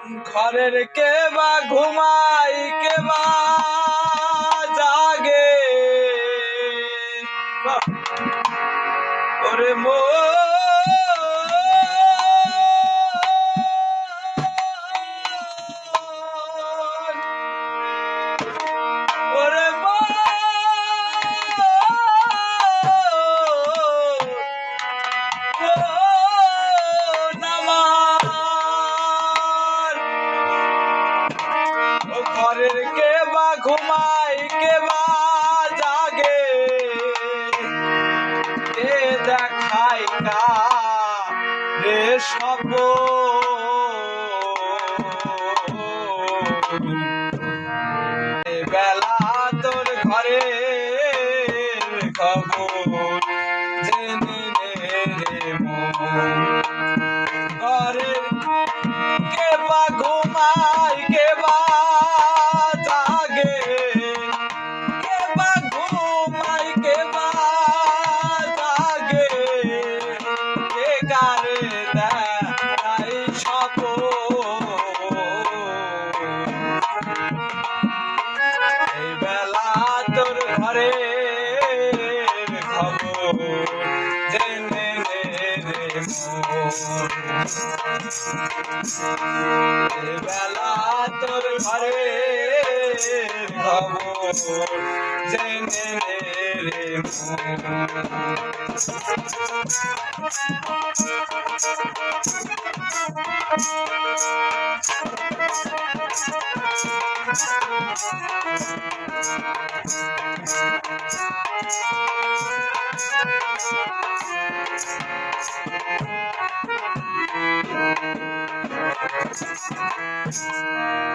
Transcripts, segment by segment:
ঘরের কে বা ঘুমাই কে বা জাগে ওরে ওরে ঘরের কে বা ঘুমাই কে বা জাগে কে দেখায় রে সব বেলা তোর ঘরে খবর জেনে রে ঘরের কে বা ঘুমাই কে বা জাগে কে বা ঘুমাই কে বা জাগে কে কারে দেয় সব এই বেলা তোর ঘরে খবর জেনে রে বেলা তোর ঘরে খবর জেনে রে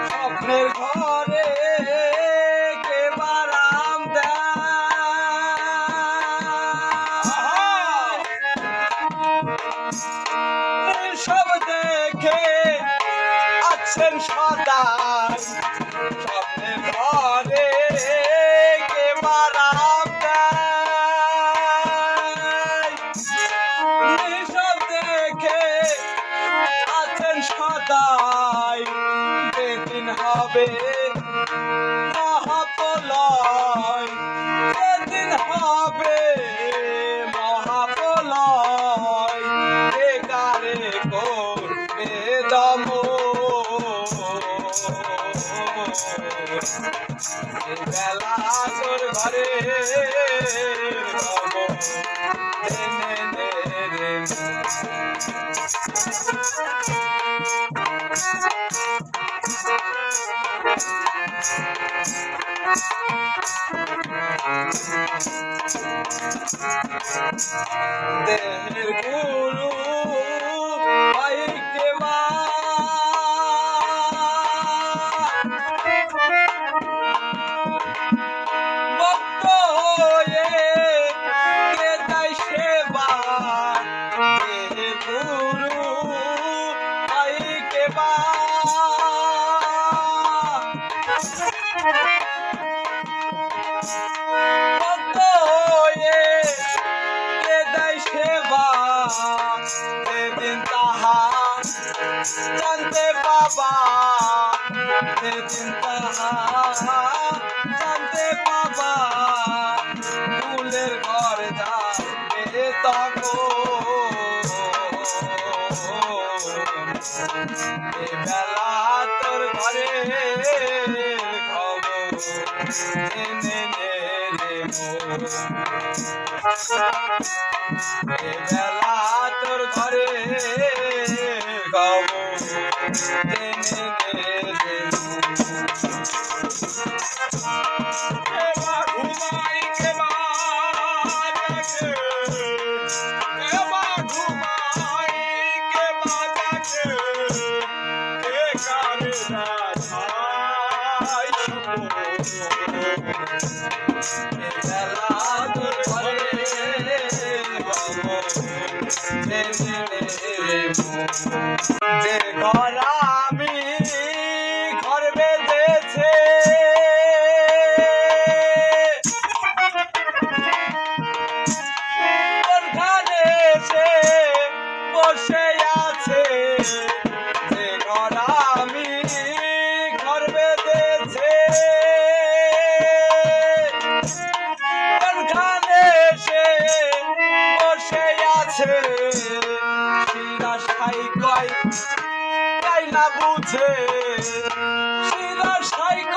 স্বপ্নের ঘরে কে বারাম দেয় সব দেখে আছেন সদাই স্বপ্নের ঘরে কে বারাম দেয় সব দেখে আছেন সদাই যেদিন হবে মহাপ্রলয় যেদিন হবে মহাপ্রলয় কে কারে করবে দম বেলা তোর ঘরে জেনে রে দেহের গুরু ভাই কে বা ভক্ত হয়ে কে দেয় সেবা দেহের গুরু ভাই কে বা ভক্ত হয়ে কে দেয় সেবা সেদিন তাহা জানতে পাবা সেদিন তাহা জানতে পাবা ফুলের ঘর যাবে তখন বেলা তোর ঘরে খবর জেনে রে বেলা তোর ঘরে খবর জেনে রে ঘুমাই কে বা জাগে কে বা ঘুমাই কে বা জাগে কে কারে দেখায় বেলা তোর ঘরে যে ঘর আমি না বুঝে সিরা সাইক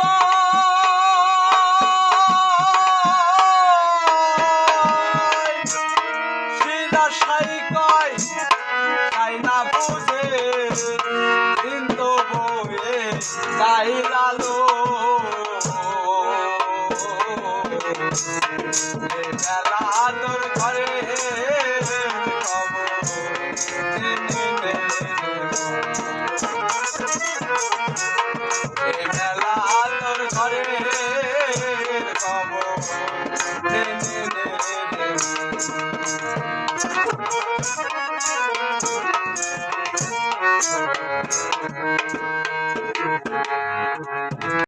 সিরা সাইকয় তাই না বুঝে কিন্তু বয়ে তাই লালো মেলা তোর ঘরে মেলা তোর ঘরে খবর